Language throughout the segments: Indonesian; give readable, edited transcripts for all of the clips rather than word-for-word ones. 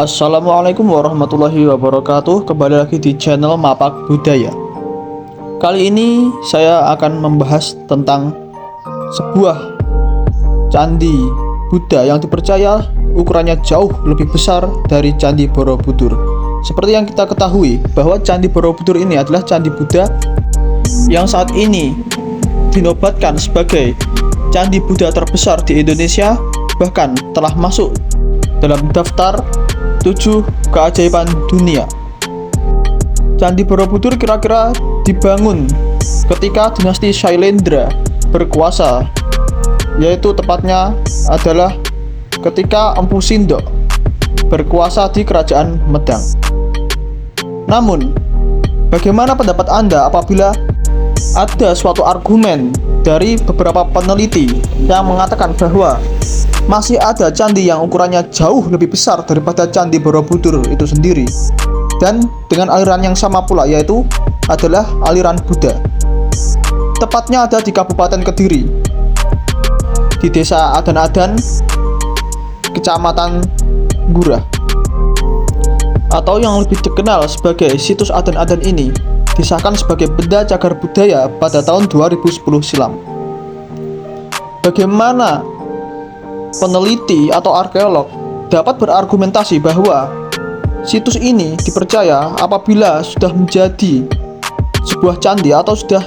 Assalamualaikum warahmatullahi wabarakatuh. Kembali lagi di channel Mapak Budaya. Kali ini saya akan membahas tentang sebuah candi Buddha yang dipercaya ukurannya jauh lebih besar dari Candi Borobudur. Seperti yang kita ketahui bahwa Candi Borobudur ini adalah candi Buddha yang saat ini dinobatkan sebagai candi Buddha terbesar di Indonesia, bahkan telah masuk dalam daftar 7 keajaiban dunia. Candi Borobudur kira-kira dibangun ketika dinasti Shailendra berkuasa, yaitu tepatnya adalah ketika Empu Sindok berkuasa di Kerajaan Medang. Namun, bagaimana pendapat Anda apabila ada suatu argumen dari beberapa peneliti yang mengatakan bahwa masih ada candi yang ukurannya jauh lebih besar daripada Candi Borobudur itu sendiri, dan dengan aliran yang sama pula, yaitu adalah aliran Buddha. Tepatnya ada di Kabupaten Kediri, di Desa Adan-Adan, Kecamatan Ngurah, atau yang lebih dikenal sebagai situs Adan-Adan ini disahkan sebagai benda cagar budaya pada tahun 2010 silam. Bagaimana peneliti atau arkeolog dapat berargumentasi bahwa situs ini dipercaya apabila sudah menjadi sebuah candi atau sudah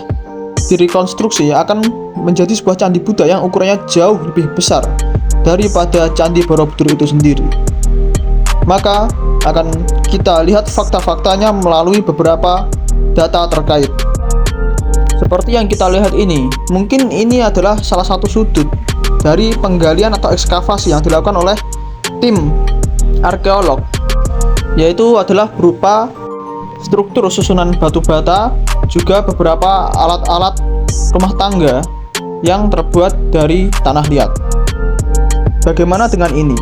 direkonstruksi akan menjadi sebuah candi Buddha yang ukurannya jauh lebih besar daripada Candi Borobudur itu sendiri? Maka akan kita lihat fakta-faktanya melalui beberapa data terkait. Seperti yang kita lihat ini, mungkin ini adalah salah satu sudut dari penggalian atau ekskavasi yang dilakukan oleh tim arkeolog, yaitu adalah berupa struktur susunan batu bata, juga beberapa alat-alat rumah tangga yang terbuat dari tanah liat. Bagaimana dengan ini?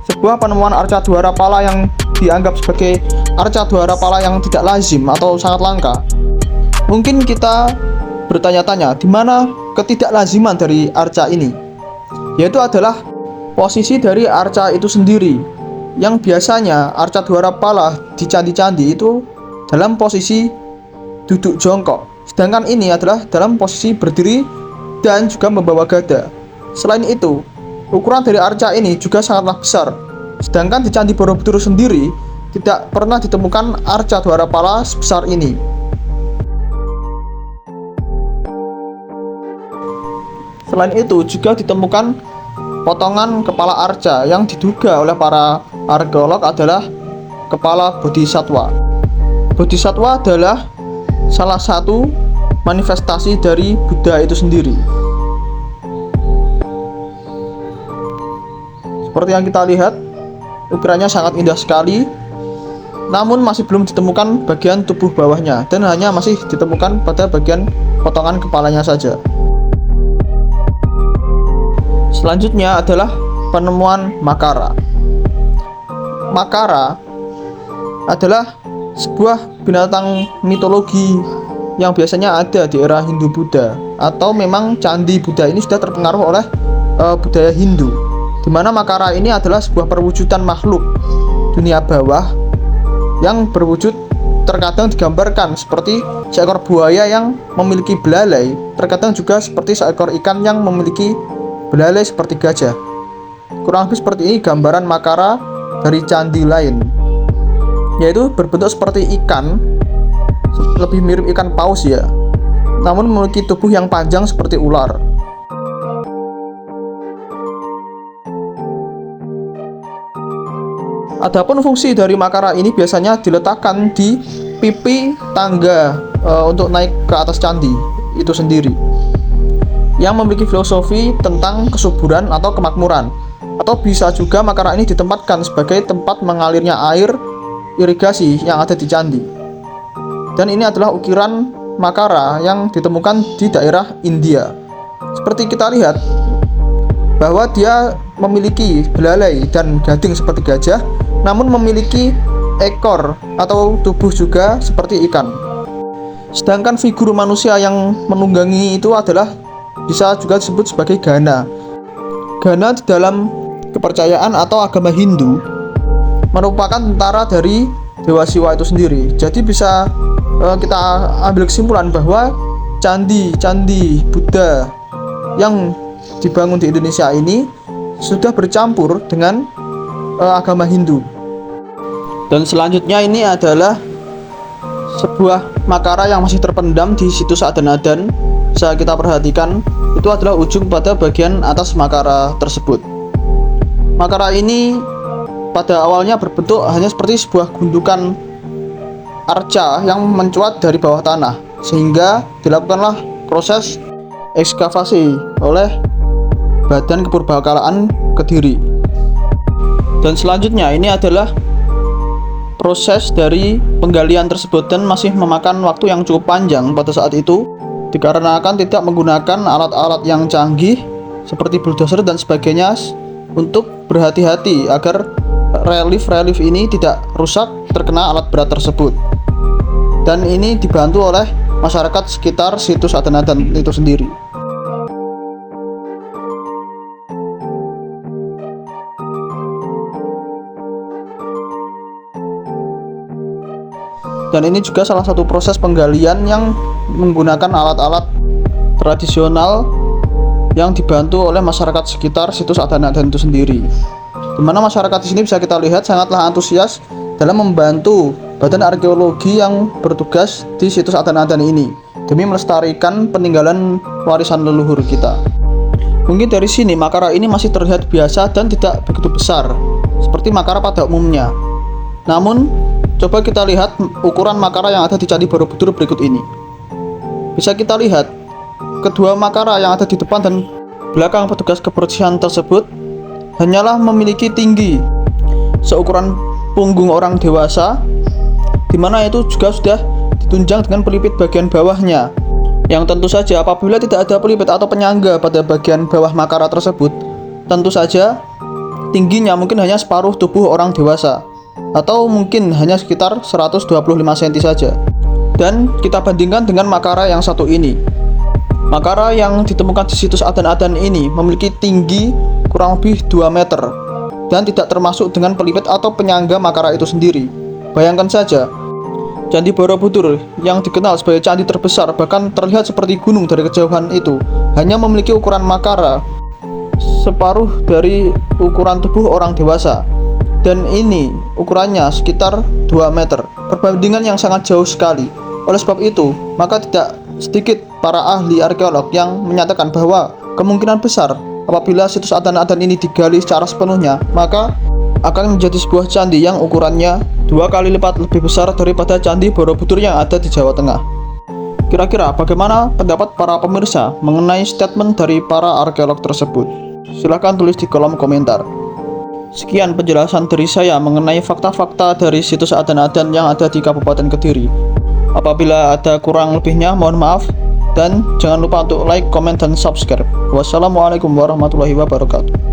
Sebuah penemuan arca dwara pala yang dianggap sebagai arca dwara pala yang tidak lazim atau sangat langka. Mungkin kita bertanya-tanya, di mana ketidaklaziman dari arca ini? Yaitu adalah posisi dari arca itu sendiri, yang biasanya arca dwara pala di candi-candi itu dalam posisi duduk jongkok, sedangkan ini adalah dalam posisi berdiri dan juga membawa gada. Selain itu, ukuran dari arca ini juga sangatlah besar, sedangkan di Candi Borobudur sendiri tidak pernah ditemukan arca dwara pala sebesar ini. Selain itu juga ditemukan potongan kepala arca yang diduga oleh para arkeolog adalah kepala bodhisatwa. Bodhisatwa adalah salah satu manifestasi dari Buddha itu sendiri. Seperti yang kita lihat, ukurannya sangat indah sekali, namun masih belum ditemukan bagian tubuh bawahnya dan hanya masih ditemukan pada bagian potongan kepalanya saja. Selanjutnya adalah penemuan Makara. Makara adalah sebuah binatang mitologi yang biasanya ada di era Hindu-Buddha, atau memang candi Buddha ini sudah terpengaruh oleh budaya Hindu, di mana Makara ini adalah sebuah perwujudan makhluk dunia bawah yang berwujud terkadang digambarkan seperti seekor buaya yang memiliki belalai, terkadang juga seperti seekor ikan yang memiliki belalai seperti gajah. Kurang lebih seperti ini gambaran Makara dari candi lain, yaitu berbentuk seperti ikan, lebih mirip ikan paus ya, namun memiliki tubuh yang panjang seperti ular. Adapun fungsi dari Makara ini biasanya diletakkan di pipi tangga untuk naik ke atas candi itu sendiri, yang memiliki filosofi tentang kesuburan atau kemakmuran. Atau bisa juga Makara ini ditempatkan sebagai tempat mengalirnya air irigasi yang ada di candi. Dan ini adalah ukiran Makara yang ditemukan di daerah India. Seperti kita lihat bahwa dia memiliki belalai dan gading seperti gajah, namun memiliki ekor atau tubuh juga seperti ikan. Sedangkan figur manusia yang menunggangi itu adalah bisa juga disebut sebagai Gana. Gana di dalam kepercayaan atau agama Hindu merupakan tentara dari Dewa Siwa itu sendiri. Jadi bisa kita ambil kesimpulan bahwa candi-candi Buddha yang dibangun di Indonesia ini sudah bercampur dengan agama Hindu. Dan selanjutnya ini adalah sebuah makara yang masih terpendam di situs Adan-Adan. Bisa kita perhatikan, itu adalah ujung pada bagian atas makara tersebut. Makara ini pada awalnya berbentuk hanya seperti sebuah gundukan arca yang mencuat dari bawah tanah, sehingga dilakukanlah proses ekskavasi oleh Badan Kepurbakalaan Kediri. Dan selanjutnya ini adalah proses dari penggalian tersebut, dan masih memakan waktu yang cukup panjang pada saat itu dikarenakan tidak menggunakan alat-alat yang canggih seperti bulldozer dan sebagainya untuk berhati-hati agar relief ini tidak rusak terkena alat berat tersebut. Dan ini dibantu oleh masyarakat sekitar situs Adan-Adan itu sendiri. Dan ini juga salah satu proses penggalian yang menggunakan alat-alat tradisional yang dibantu oleh masyarakat sekitar situs Adan-Adan itu sendiri. Di mana masyarakat di sini bisa kita lihat sangatlah antusias dalam membantu badan arkeologi yang bertugas di situs Adan-Adan ini demi melestarikan peninggalan warisan leluhur kita. Mungkin dari sini makara ini masih terlihat biasa dan tidak begitu besar seperti makara pada umumnya. Namun coba kita lihat ukuran makara yang ada di Candi Borobudur berikut ini. Bisa kita lihat kedua makara yang ada di depan dan belakang petugas kebersihan tersebut hanyalah memiliki tinggi seukuran punggung orang dewasa, di mana itu juga sudah ditunjang dengan pelipit bagian bawahnya. Yang tentu saja apabila tidak ada pelipit atau penyangga pada bagian bawah makara tersebut, tentu saja tingginya mungkin hanya separuh tubuh orang dewasa, atau mungkin hanya sekitar 125 cm saja. Dan kita bandingkan dengan makara yang satu ini. Makara yang ditemukan di situs Adan-Adan ini memiliki tinggi kurang lebih 2 meter dan tidak termasuk dengan pelipit atau penyangga makara itu sendiri. Bayangkan saja, Candi Borobudur yang dikenal sebagai candi terbesar, bahkan terlihat seperti gunung dari kejauhan itu, hanya memiliki ukuran makara separuh dari ukuran tubuh orang dewasa. Dan ini ukurannya sekitar 2 meter, perbandingan yang sangat jauh sekali. Oleh sebab itu, maka tidak sedikit para ahli arkeolog yang menyatakan bahwa kemungkinan besar apabila situs Adan-Adan ini digali secara sepenuhnya, maka akan menjadi sebuah candi yang ukurannya 2 kali lipat lebih besar daripada Candi Borobudur yang ada di Jawa Tengah. Kira-kira bagaimana pendapat para pemirsa mengenai statement dari para arkeolog tersebut? Silahkan tulis di kolom komentar. Sekian penjelasan dari saya mengenai fakta-fakta dari situs Adan-Adan yang ada di Kabupaten Kediri. Apabila ada kurang lebihnya, mohon maaf. Dan jangan lupa untuk like, komen, dan subscribe. Wassalamualaikum warahmatullahi wabarakatuh.